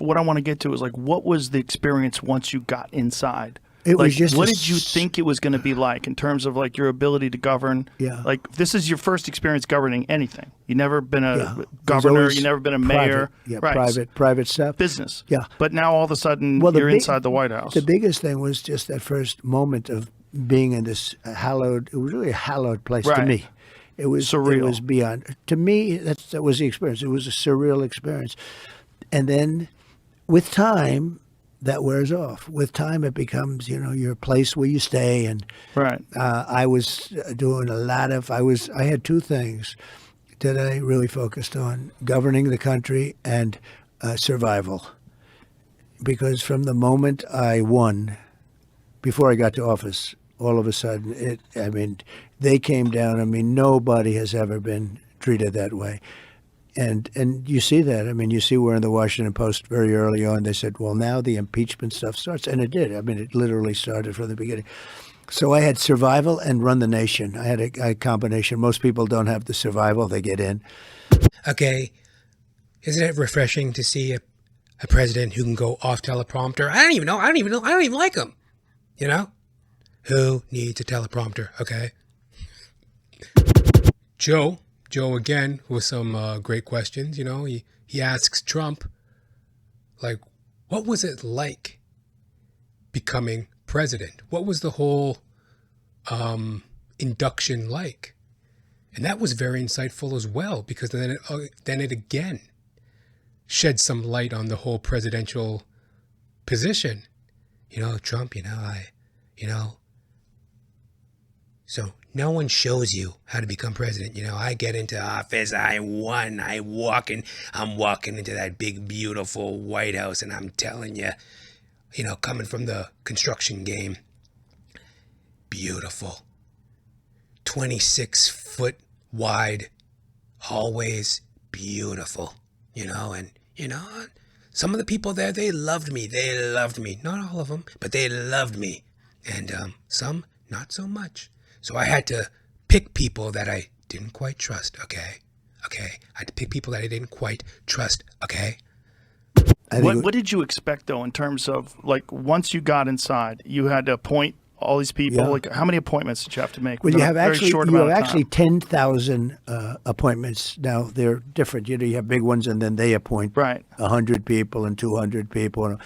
what I want to get to is like, what was the experience once you got inside? It was just what did you think it was going to be like in terms of like your ability to govern? Yeah. Like this is your first experience governing anything. You never been a governor. You never been a mayor. Yeah, right. private stuff. Business. Yeah. But now all of a sudden you're inside the White House. The biggest thing was just that first moment of being in this hallowed. It was really a hallowed place to me. It was surreal. It was beyond. To me, that was the experience. It was a surreal experience. And then with time, that wears off. With time, it becomes, your place where you stay. And I was doing a lot of. I had two things that I really focused on: governing the country and survival. Because from the moment I won, before I got to office, all of a sudden, they came down. Nobody has ever been treated that way. And you see that. You see where in the Washington Post very early on they said, well, now the impeachment stuff starts. And it did. It literally started from the beginning. So I had survival and run the nation. I had a combination. Most people don't have the survival. They get in. Okay. Isn't it refreshing to see a president who can go off teleprompter? I don't even like him. Who needs a teleprompter? Okay. Joe again with some great questions. He asks Trump, like, what was it like becoming president? What was the whole induction like? And that was very insightful as well, because then it again shed some light on the whole presidential position. Trump, so no one shows you how to become president. I get into office, I'm walking into that big, beautiful White House, and I'm telling you, coming from the construction game, beautiful. 26-foot wide hallways, beautiful, and, some of the people there, they loved me. Not all of them, but they loved me. And some, not so much. So I had to pick people that I didn't quite trust, okay? I had to pick people that I didn't quite trust, okay? What did you expect, though, in terms of, like, once you got inside, you had to appoint all these people? Yeah. Like, how many appointments did you have to make? Well, you have actually 10,000 appointments. Now, they're different. You have big ones, and then they appoint 100 people and 200 people.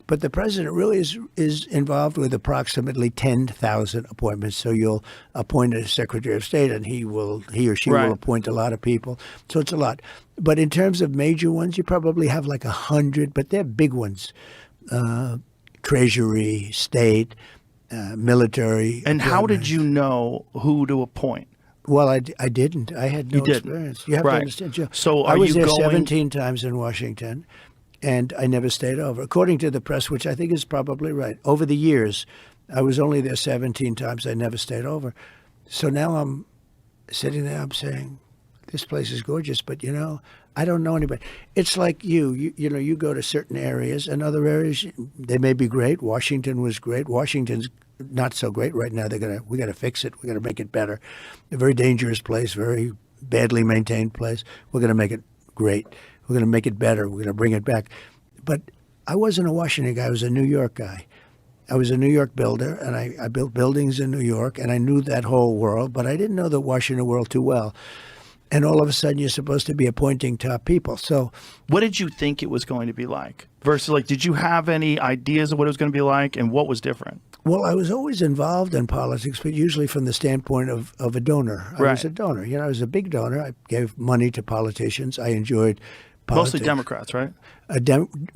But the president really is involved with approximately 10,000 appointments. So you'll appoint a secretary of state, and he or she will appoint a lot of people. So it's a lot. But in terms of major ones, you probably have like 100, but they're big ones. Treasury, state, military. And how did you know who to appoint? Well, I didn't. I had no experience. You have to understand, Joe. So I was there 17 times in Washington. And I never stayed over. According to the press, which I think is probably right, over the years, I was only there 17 times. I never stayed over. So now I'm sitting there, I'm saying, this place is gorgeous, but, I don't know anybody. It's like you go to certain areas, and other areas, they may be great. Washington was great. Washington's not so great right now. We got to fix it. We got to make it better. A very dangerous place, very badly maintained place. We're going to make it great. We're going to make it better. We're going to bring it back. But I wasn't a Washington guy. I was a New York guy. I was a New York builder, and I built buildings in New York, and I knew that whole world, but I didn't know the Washington world too well. And all of a sudden, you're supposed to be appointing top people. So what did you think it was going to be like? Versus, like, did you have any ideas of what it was going to be like, and what was different? Well, I was always involved in politics, but usually from the standpoint of a donor. I was a donor. I was a big donor. I gave money to politicians. I enjoyed politics. Mostly Democrats, right?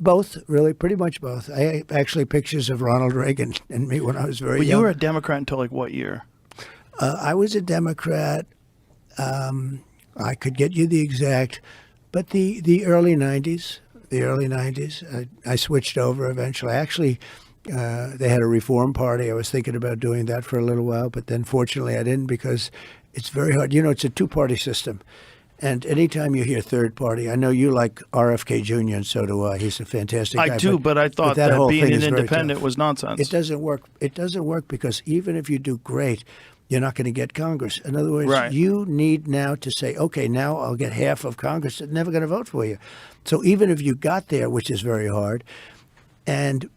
Both, really, pretty much both. I have actually pictures of Ronald Reagan and me when I was very young. You were a Democrat until, like, what year? I was a Democrat. I could get you the exact, but the early 90s. I switched over eventually. Actually, they had a Reform Party. I was thinking about doing that for a little while, but then fortunately I didn't, because it's very hard. It's a two-party system. And anytime you hear third party, I know you like RFK Jr., and so do I. He's a fantastic guy. I do, but I thought that being an independent was nonsense. It doesn't work. It doesn't work because even if you do great, you're not going to get Congress. In other words, Right. you need now to say, okay, now I'll get half of Congress that's never going to vote for you. So even if you got there, which is very hard, and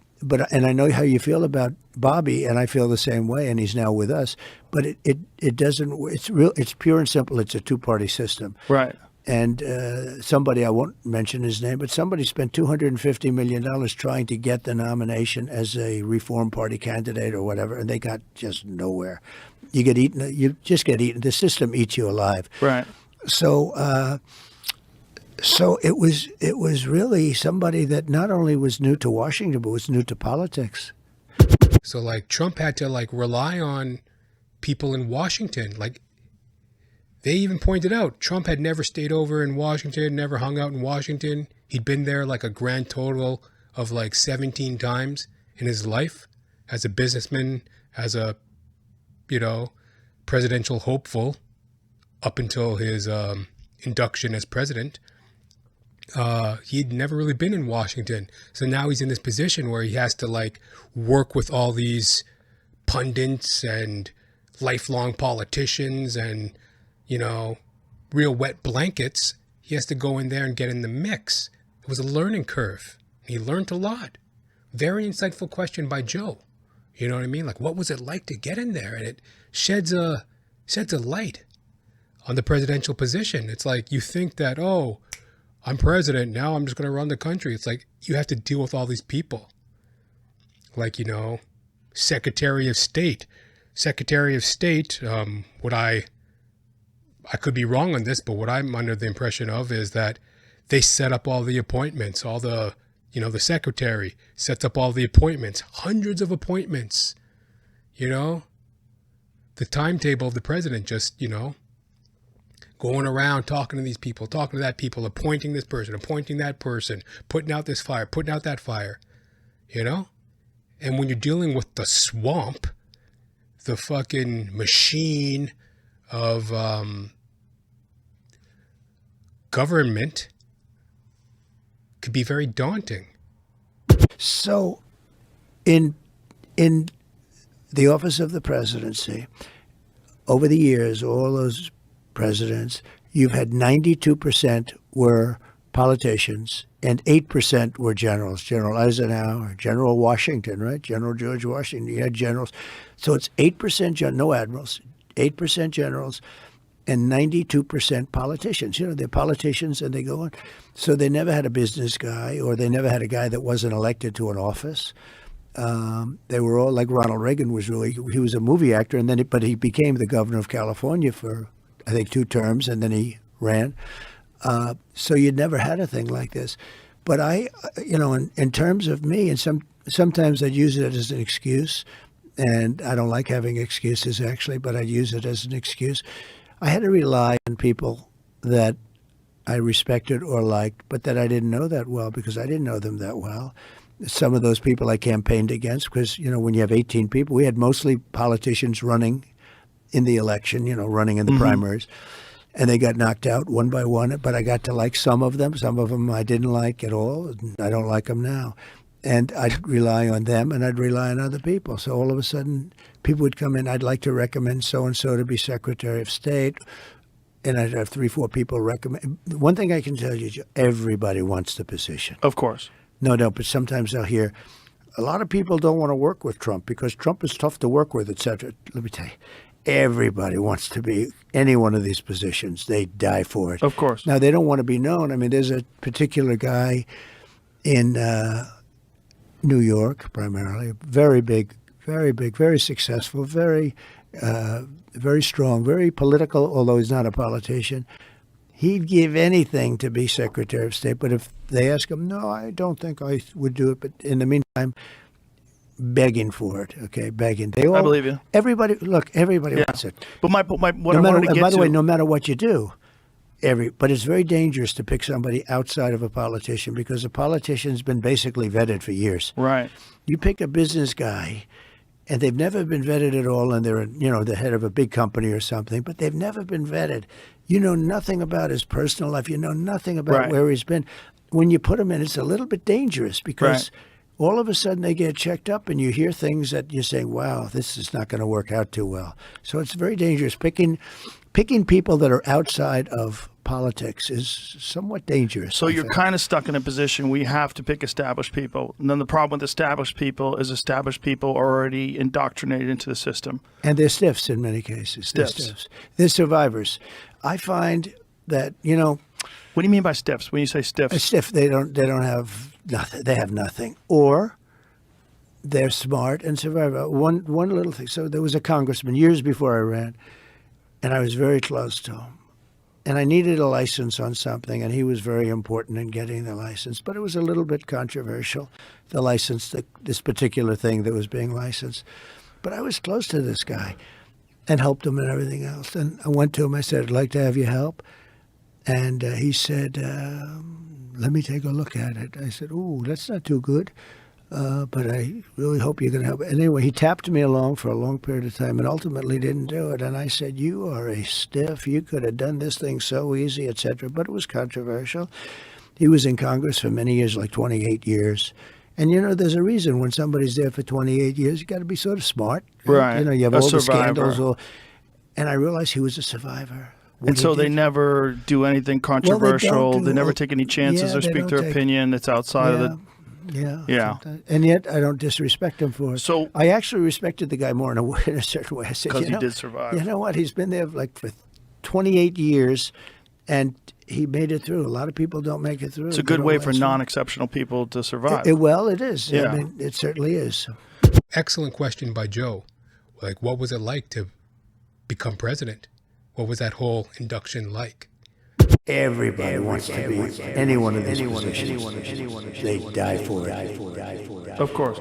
I know how you feel about Bobby, and I feel the same way, and he's now with us. But it doesn't. It's pure and simple. It's a two-party system. Right. And somebody, I won't mention his name, but somebody spent $250 million trying to get the nomination as a Reform Party candidate or whatever, and they got just nowhere. You get eaten. You just get eaten. The system eats you alive. Right. So, so it was really somebody that not only was new to Washington, but was new to politics. So like Trump had to like rely on people in Washington. Like they even pointed out Trump had never stayed over in Washington, never hung out in Washington. He'd been there like a grand total of like 17 times in his life as a businessman, as a, presidential hopeful up until his induction as president. He'd never really been in Washington. So now he's in this position where he has to like work with all these pundits and lifelong politicians and, real wet blankets. He has to go in there and get in the mix. It was a learning curve. He learned a lot. Very insightful question by Joe. You know what I mean? Like, what was it like to get in there? And it sheds a light on the presidential position. It's like you think that, oh, I'm president, now I'm just going to run the country. It's like you have to deal with all these people. Like, Secretary of State. Secretary of State, I could be wrong on this, but what I'm under the impression of is that they set up all the appointments, all the, the secretary sets up all the appointments, hundreds of appointments, the timetable of the president just, going around talking to these people, talking to that people, appointing this person, appointing that person, putting out this fire, putting out that fire, And when you're dealing with the swamp, the fucking machine of government could be very daunting. So in the office of the presidency, over the years, all those presidents, you've had 92% were politicians and 8% were generals. General Eisenhower, General Washington, right? General George Washington. You had generals. So it's 8% no admirals, 8% generals, and 92% politicians. They're politicians and they go on. So they never had a business guy, or they never had a guy that wasn't elected to an office. They were all like Ronald Reagan he was a movie actor, and but he became the governor of California for, I think, 2 terms, and then he ran. So you'd never had a thing like this. But in terms of me, and sometimes I'd use it as an excuse, and I don't like having excuses actually, but I'd use it as an excuse. I had to rely on people that I respected or liked, but that I didn't know that well because I didn't know them that well. Some of those people I campaigned against because, when you have 18 people, we had mostly politicians running in the election, running in the primaries. And they got knocked out one by one, but I got to like some of them. Some of them I didn't like at all. I don't like them now. And I'd rely on them, and I'd rely on other people. So all of a sudden, people would come in, I'd like to recommend so-and-so to be Secretary of State, and I'd have 3, 4 people recommend. One thing I can tell you, everybody wants the position. Of course. No, but sometimes I'll hear, a lot of people don't want to work with Trump because Trump is tough to work with, et cetera. Let me tell you. Everybody wants to be any one of these positions. They die for it. Of course. Now, they don't want to be known. I mean, there's a particular guy in New York, primarily, very big, very successful, very strong, very political, although he's not a politician. He'd give anything to be Secretary of State. But if they ask him, no, I don't think I would do it. But in the meantime, begging for it, begging. I believe you. Everybody wants it. But what I wanted to get to. By the way, no matter what you do, but it's very dangerous to pick somebody outside of a politician because a politician's been basically vetted for years. Right. You pick a business guy, and they've never been vetted at all, and they're the head of a big company or something, but they've never been vetted. You know nothing about his personal life. You know nothing about where he's been. When you put him in, it's a little bit dangerous because. Right. all of a sudden they get checked up and you hear things that you're saying, wow, this is not going to work out too well. So it's very dangerous. Picking people that are outside of politics is somewhat dangerous. So you're kind of stuck in a position where you have to pick established people. And then the problem with established people is established people are already indoctrinated into the system. And they're stiffs in many cases. Stiffs. They're survivors. I find that, What do you mean by stiffs? When you say stiffs? a stiff, they don't have nothing. They have nothing. Or they're smart and survive. One little thing. So there was a congressman years before I ran, and I was very close to him. And I needed a license on something, and he was very important in getting the license. But it was a little bit controversial, the license, this particular thing that was being licensed. But I was close to this guy and helped him and everything else. And I went to him. I said, I'd like to have your help. And he said, let me take a look at it. I said, ooh, that's not too good. But I really hope you're going to help. And anyway, he tapped me along for a long period of time and ultimately didn't do it. And I said, you are a stiff. You could have done this thing so easy, etc. But it was controversial. He was in Congress for many years, like 28 years. And, there's a reason when somebody's there for 28 years, you got to be sort of smart. Right. You have a all survivor. the scandals. And I realized he was a survivor. And so they never do anything controversial. They never take any chances or speak their opinion that's outside of the... Yeah. And yet I don't disrespect him for it. So I actually respected the guy more in a certain way. I said, because he did survive. You know what? He's been there for 28 years, and he made it through. A lot of people don't make it through. It's a good way for non-exceptional people to survive. It is. Yeah. I mean, it certainly is. Excellent question by Joe. Like, what was it like to become president? What was that whole induction like? Everybody wants to be any one of these positions. They die for it. Of course.